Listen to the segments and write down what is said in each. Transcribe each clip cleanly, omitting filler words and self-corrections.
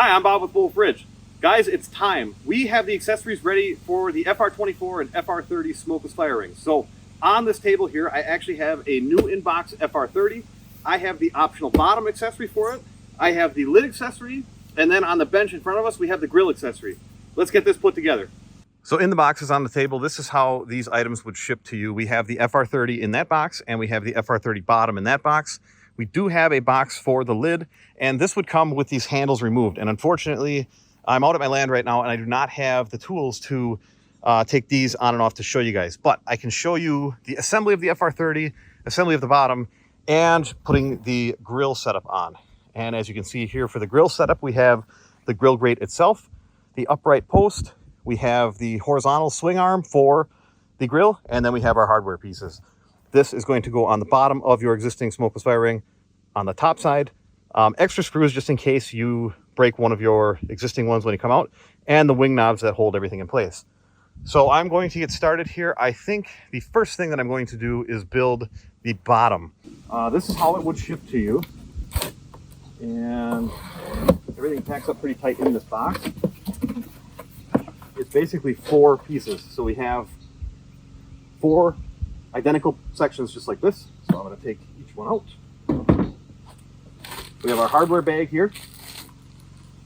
Hi, I'm Bob with Wolfe Ridge. Guys, it's time. We have the accessories ready for the FR24 and FR30 smokeless fire rings. So on this table here, I actually have a new in-box FR30. I have the optional bottom accessory for it. I have the lid accessory. And then on the bench in front of us, we have the grill accessory. Let's get this put together. So in the boxes on the table, this is how these items would ship to you. We have the FR30 in that box, and we have the FR30 bottom in that box. We do have a box for the lid, and this would come with these handles removed. And unfortunately, I'm out at my land right now, and I do not have the tools to take these on and off to show you guys. But I can show you the assembly of the FR30, assembly of the bottom, and putting the grill setup on. And as you can see here for the grill setup, we have the grill grate itself, the upright post, we have the horizontal swing arm for the grill, and then we have our hardware pieces. This is going to go on the bottom of your existing smokeless fire ring on the top side. Extra screws just in case you break one of your existing ones when you come out, and the wing knobs that hold everything in place. So I'm going to get started here. I think the first thing that I'm going to do is build the bottom. This is how it would ship to you. And everything packs up pretty tight in this box. It's basically 4 pieces. So we have 4 identical sections just like this. So I'm going to take each one out. We have our hardware bag here.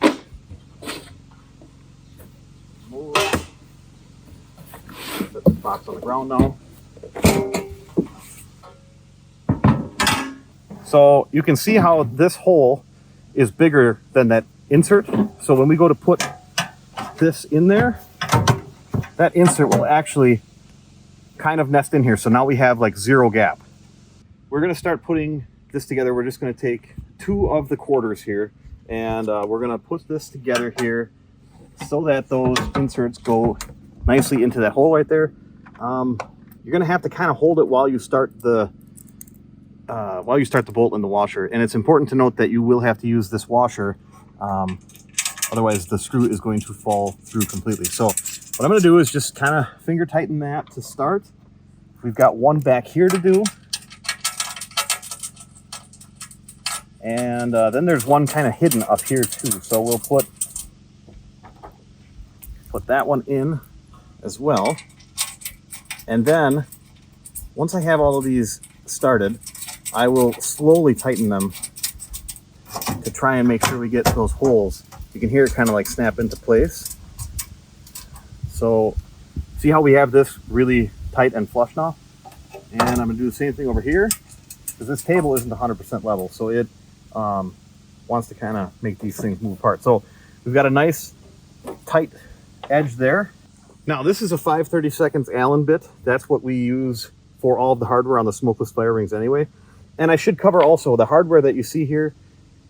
Set this box on the ground now. So you can see how this hole is bigger than that insert. So when we go to put this in there, that insert will actually kind of nest in here. So now we have like 0 gap. We're going to start putting this together. We're just going to take 2 of the quarters here, and we're going to put this together here so that those inserts go nicely into that hole right there. You're going to have to kind of hold it while you start the bolt in the washer, and it's important to note that you will have to use this washer, otherwise the screw is going to fall through completely. So what I'm going to do is just kind of finger tighten that to start. We've got one back here to do, and then there's one kind of hidden up here too. So we'll put that one in as well, and then once I have all of these started, I will slowly tighten them to try and make sure we get those holes. You can hear it kind of like snap into place. So see how we have this really tight and flush now? And I'm going to do the same thing over here, because this table isn't 100% level, so it wants to kind of make these things move apart. So we've got a nice tight edge there. Now this is a 5/32 Allen bit. That's what we use for all of the hardware on the smokeless fire rings anyway. And I should cover also the hardware that you see here.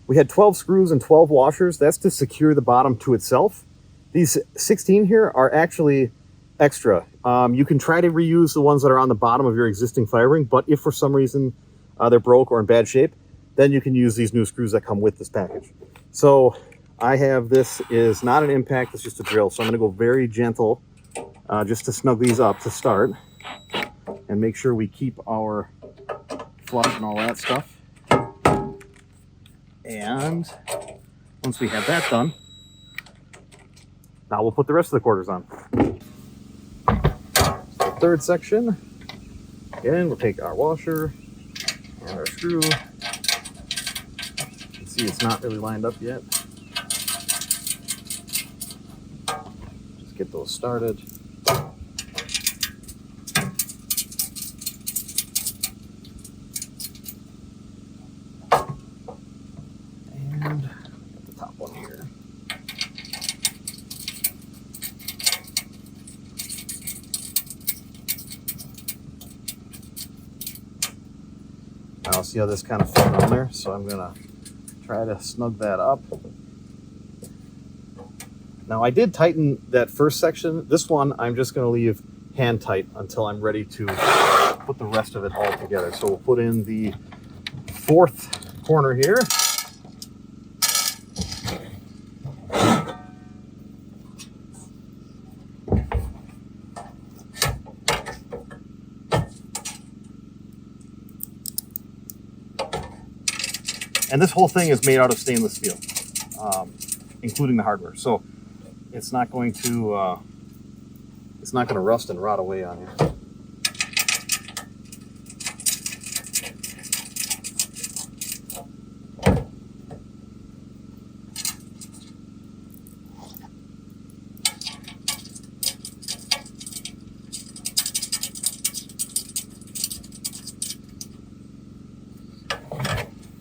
We had 12 screws and 12 washers. That's to secure the bottom to itself. These 16 here are actually extra. You can try to reuse the ones that are on the bottom of your existing fire ring, but if for some reason they're broke or in bad shape, then you can use these new screws that come with this package. So I have, this is not an impact, it's just a drill. So I'm gonna go very gentle just to snug these up to start and make sure we keep our flush and all that stuff. And once we have that done, now we'll put the rest of the quarters on. Third section, again, we'll take our washer and our screw. You can see it's not really lined up yet. Just get those started. Now see how this kind of fit on there, so I'm gonna try to snug that up. Now I did tighten that first section. This one I'm just gonna leave hand tight until I'm ready to put the rest of it all together. So we'll put in the 4th corner here. And this whole thing is made out of stainless steel. including the hardware. So it's not going to rust and rot away on you.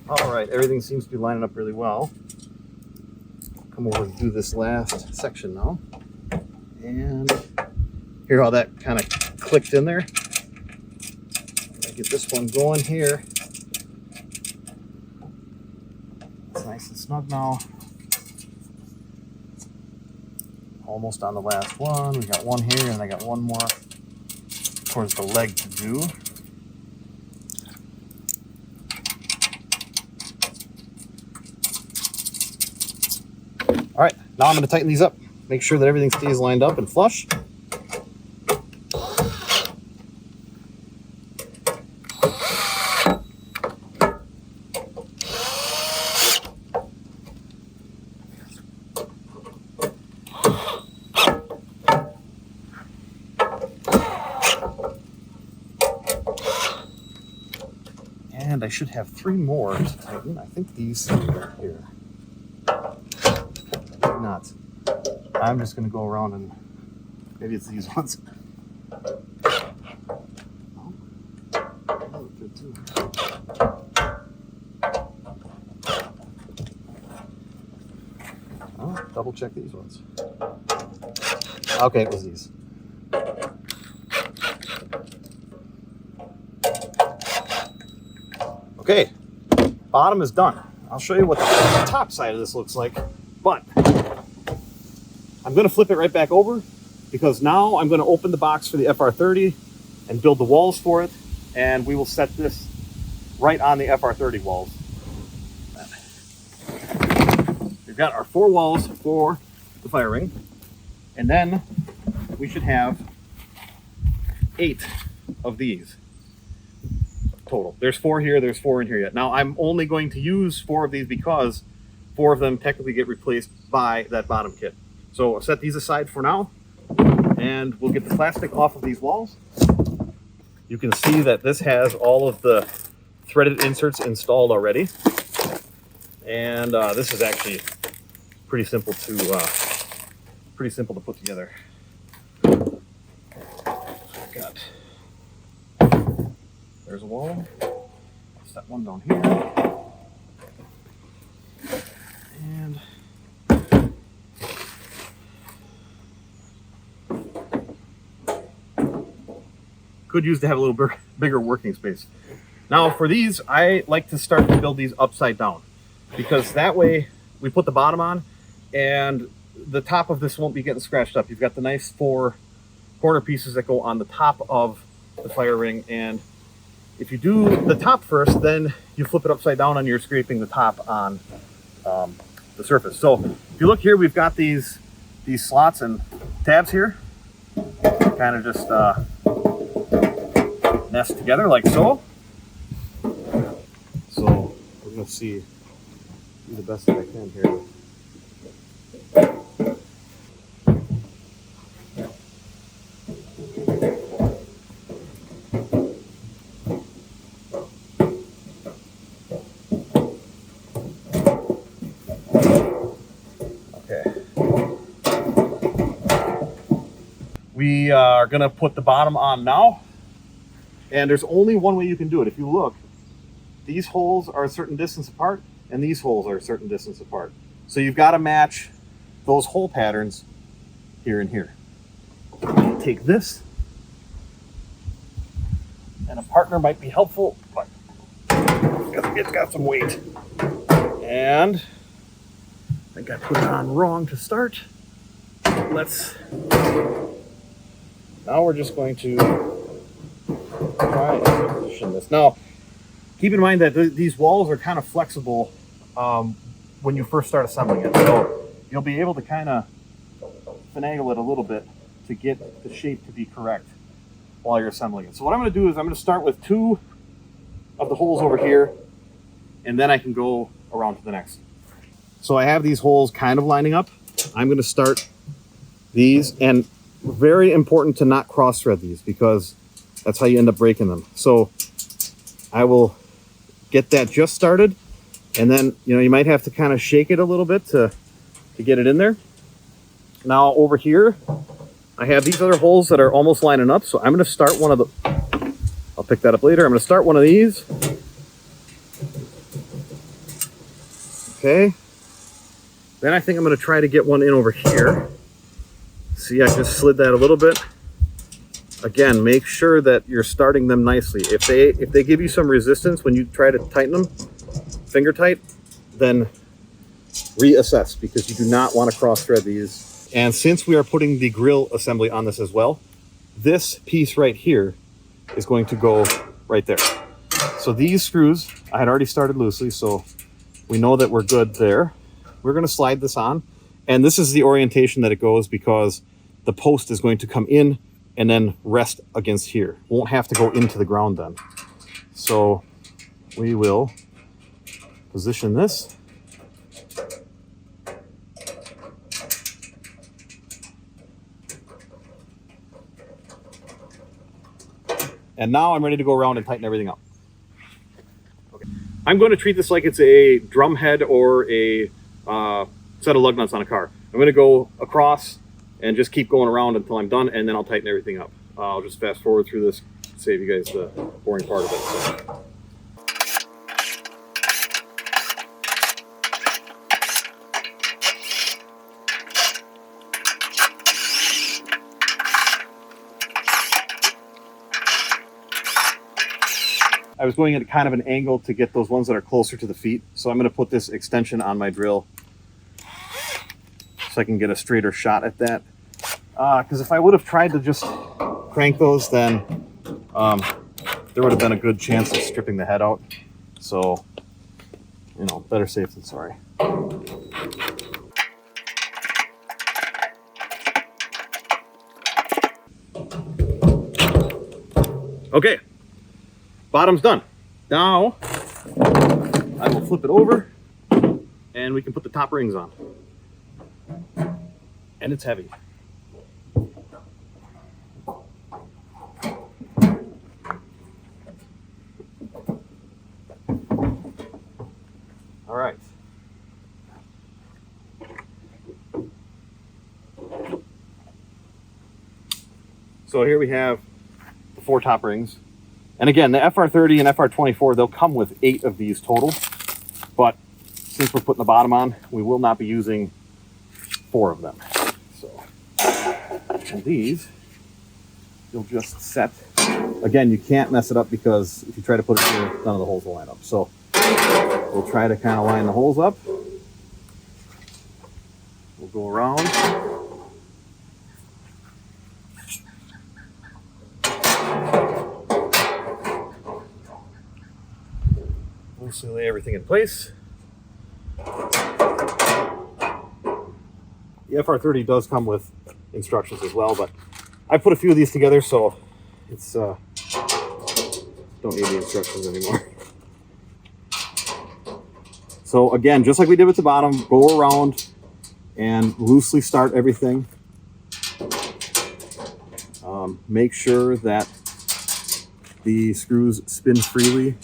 All right, everything seems to be lining up really well. Come over and do this last section now. And hear how that kind of clicked in there? I get this one going here. It's nice and snug now. Almost on the last one. We got one here, and I got one more towards the leg to do. All right, now I'm going to tighten these up. Make sure that everything stays lined up and flush. And I should have 3 more to tighten. I think these 3 are here. Not. I'm just going to go around and maybe it's these ones. Oh, good too. Oh, double check these ones. Okay, it was these. Okay, bottom is done. I'll show you what the top side of this looks like, but I'm going to flip it right back over because now I'm going to open the box for the FR30 and build the walls for it, and we will set this right on the FR30 walls. We've got our 4 walls for the fire ring, and then we should have 8 of these total. There's 4 here, there's 4 in here yet. Now I'm only going to use 4 of these because 4 of them technically get replaced by that bottom kit. So I'll set these aside for now, and we'll get the plastic off of these walls. You can see that this has all of the threaded inserts installed already, and this is actually pretty simple to put together. Got there's a wall. Set one down here, and could use to have a little bigger working space. Now for these, I like to start to build these upside down because that way we put the bottom on and the top of this won't be getting scratched up. You've got the nice 4 corner pieces that go on the top of the fire ring, and if you do the top first, then you flip it upside down and you're scraping the top on the surface. So if you look here, we've got these slots and tabs here, kind of just nest together like so. So we're going to do the best that I can here. We are going to put the bottom on now, and there's only one way you can do it. If you look, these holes are a certain distance apart, and these holes are a certain distance apart. So you've got to match those hole patterns here and here. Take this, and a partner might be helpful, but it's got some weight. And I think I put it on wrong to start. Now we're just going to try and position this. Now, keep in mind that these walls are kind of flexible when you first start assembling it. So you'll be able to kind of finagle it a little bit to get the shape to be correct while you're assembling it. So what I'm going to do is I'm going to start with 2 of the holes over here, and then I can go around to the next. So I have these holes kind of lining up. I'm going to start these, and very important to not cross thread these because that's how you end up breaking them. So I will get that just started, and then you might have to kind of shake it a little bit to get it in there. Now over here I have these other holes that are almost lining up, so I'm going to start one of the, I'll pick that up later. I'm going to start one of these. Okay, then I think I'm going to try to get one in over here. See, I just slid that a little bit. Again, make sure that you're starting them nicely. If they give you some resistance when you try to tighten them, finger tight, then reassess, because you do not want to cross thread these. And since we are putting the grill assembly on this as well, this piece right here is going to go right there. So these screws I had already started loosely, so we know that we're good there. We're going to slide this on, and this is the orientation that it goes, because the post is going to come in and then rest against here. Won't have to go into the ground then. So we will position this. And now I'm ready to go around and tighten everything up. Okay. I'm going to treat this like it's a drum head or a set of lug nuts on a car. I'm going to go across and just keep going around until I'm done, and then I'll tighten everything up. I'll just fast forward through this, save you guys the boring part of it. So. I was going at kind of an angle to get those ones that are closer to the feet. So I'm going to put this extension on my drill so I can get a straighter shot at that. Because if I would have tried to just crank those, then there would have been a good chance of stripping the head out. So, better safe than sorry. Okay. Bottom's done. Now I will flip it over and we can put the top rings on. And it's heavy. All right. So here we have the 4 top rings. And again, the FR30 and FR24, they'll come with 8 of these total. But since we're putting the bottom on, we will not be using 4 of them. So, and these, you'll just set. Again, you can't mess it up, because if you try to put it here, none of the holes will line up. So we'll try to kind of line the holes up. We'll go around. Loosely lay everything in place. The FR30 does come with instructions as well, but I put a few of these together, so it's don't need the instructions anymore. So again, just like we did with the bottom, go around and loosely start everything. Make sure that the screws spin freely.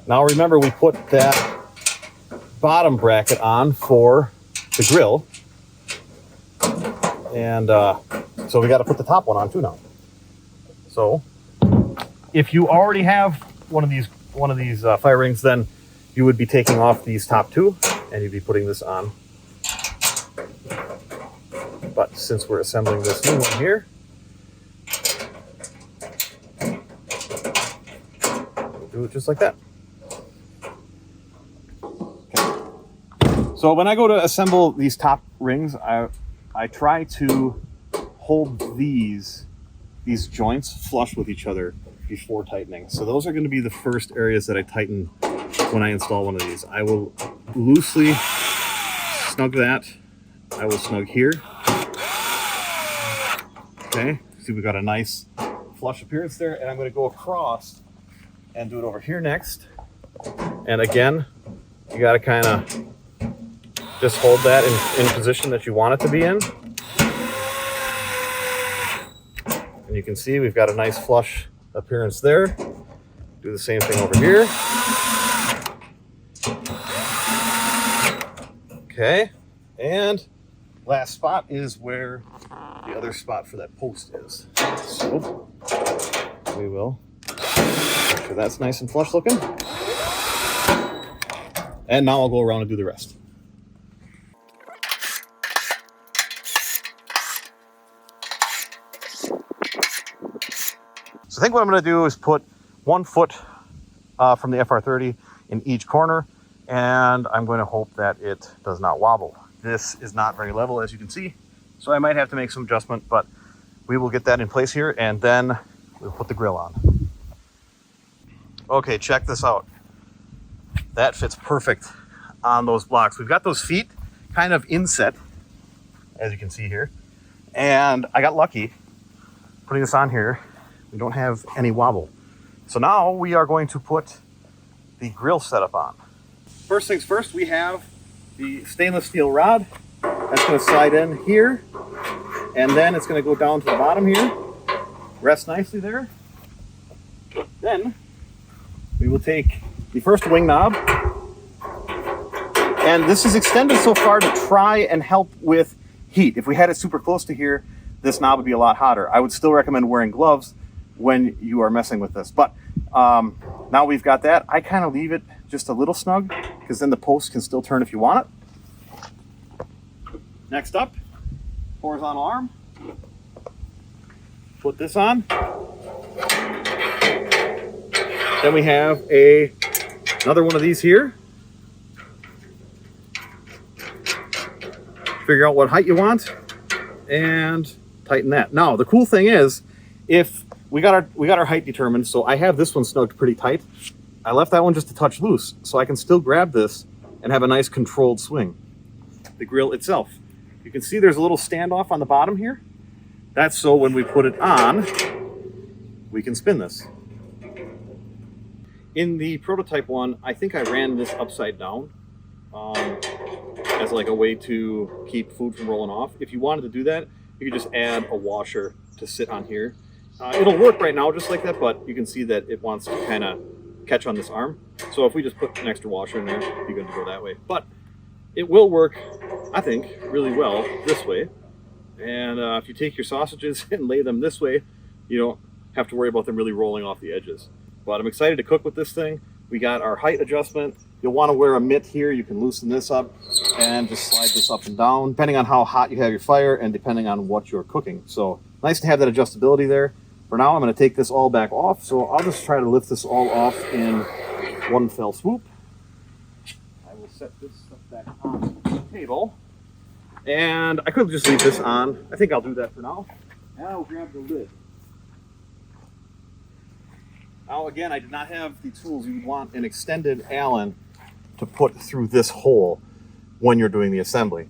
Now remember, we put that bottom bracket on for the grill. And so we got to put the top one on too now. So If you already have one of these fire rings, then you would be taking off these top two and you'd be putting this on. But since we're assembling this new one here, we'll do it just like that. Okay. So when I go to assemble these top rings, I try to hold these joints flush with each other before tightening. So those are going to be the first areas that I tighten when I install one of these. I will loosely snug that. I will snug here. Okay, see we've got a nice flush appearance there, and I'm going to go across and do it over here next. And again, you got to kind of just hold that in position that you want it to be in. And you can see we've got a nice flush appearance there. Do the same thing over here. Okay, and last spot is where the other spot for that post is. So we will make sure that's nice and flush looking. And now I'll go around and do the rest. So I think what I'm going to do is put 1 foot from the FR30 in each corner, and I'm going to hope that it does not wobble. This is not very level, as you can see, so I might have to make some adjustment, but we will get that in place here, and then we'll put the grill on. Okay, check this out. That fits perfect on those blocks. We've got those feet kind of inset, as you can see here, and I got lucky putting this on here. We don't have any wobble. So now we are going to put the grill setup on. First things first, we have the stainless steel rod. That's going to slide in here, and then it's going to go down to the bottom here. Rest nicely there. Then we will take the first wing knob, and this is extended so far to try and help with heat. If we had it super close to here, this knob would be a lot hotter. I would still recommend wearing gloves when you are messing with this. But now we've got that, I kind of leave it just a little snug, because then the post can still turn if you want it. Next up, horizontal arm. Put this on. Then we have another one of these here. Figure out what height you want and tighten that. Now the cool thing is, if we got our height determined, so I have this one snugged pretty tight. I left that one just a touch loose, so I can still grab this and have a nice controlled swing. The grill itself, you can see there's a little standoff on the bottom here. That's so when we put it on, we can spin this. In the prototype one, I think I ran this upside down as like a way to keep food from rolling off. If you wanted to do that, you could just add a washer to sit on here. It'll work right now just like that, but you can see that it wants to kind of catch on this arm. So if we just put an extra washer in there, you're going to go that way. But it will work, I think, really well this way. And if you take your sausages and lay them this way, you don't have to worry about them really rolling off the edges. But I'm excited to cook with this thing. We got our height adjustment. You'll want to wear a mitt here. You can loosen this up and just slide this up and down, depending on how hot you have your fire and depending on what you're cooking. So nice to have that adjustability there. For now, I'm going to take this all back off. So I'll just try to lift this all off in one fell swoop. I will set this stuff back on the table. And I could just leave this on. I think I'll do that for now. And I'll grab the lid. Now again, I did not have the tools. You would want an extended Allen to put through this hole when you're doing the assembly.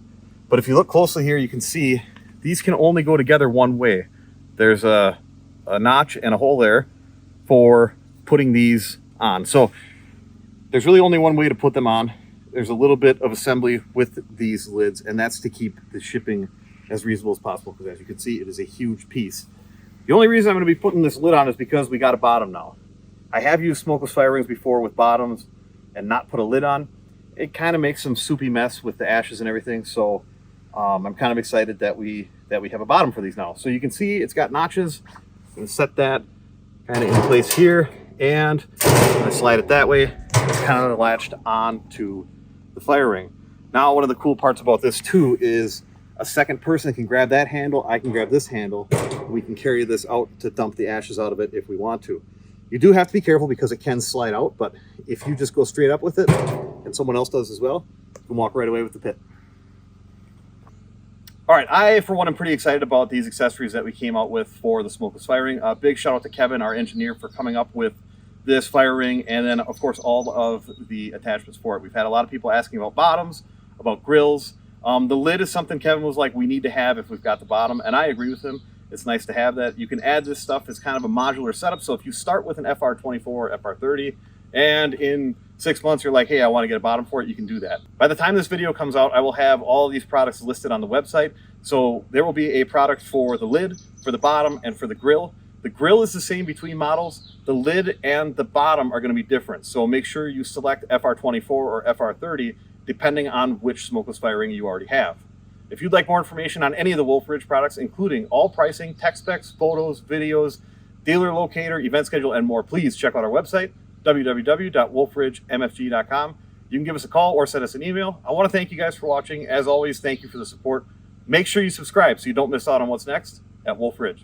But if you look closely here, you can see these can only go together one way. There's a notch and a hole there for putting these on. So there's really only one way to put them on. There's a little bit of assembly with these lids, and that's to keep the shipping as reasonable as possible, because as you can see, it is a huge piece. The only reason I'm going to be putting this lid on is because we got a bottom now. I have used smokeless fire rings before with bottoms and not put a lid on. It kind of makes some soupy mess with the ashes and everything, so I'm kind of excited that we have a bottom for these now. So you can see it's got notches. I'm going to set that kind of in place here, and when I slide it that way, it's kind of latched onto the fire ring. Now, one of the cool parts about this too is a second person can grab that handle, I can grab this handle, and we can carry this out to dump the ashes out of it if we want to. You do have to be careful because it can slide out, but if you just go straight up with it, and someone else does as well, you can walk right away with the pit. All right, I, for one, am pretty excited about these accessories that we came out with for the smokeless firing. A big shout out to Kevin, our engineer, for coming up with this fire ring, and then, of course, all of the attachments for it. We've had a lot of people asking about bottoms, about grills. The lid is something Kevin was like, we need to have if we've got the bottom, and I agree with him. It's nice to have that. You can add this stuff as kind of a modular setup, so if you start with an FR24 or FR30, and in 6 months you're like, hey, I want to get a bottom for it, you can do that. By the time this video comes out, I will have all these products listed on the website. So there will be a product for the lid, for the bottom, and for the grill. The grill is the same between models. The lid and the bottom are going to be different. So make sure you select FR24 or FR30 depending on which smokeless fire ring you already have. If you'd like more information on any of the Wolfe Ridge products, including all pricing, tech specs, photos, videos, dealer locator, event schedule, and more, please check out our website, www.wolferidgemfg.com. You can give us a call or send us an email. I want to thank you guys for watching. As always, thank you for the support. Make sure you subscribe so you don't miss out on what's next at Wolfe Ridge.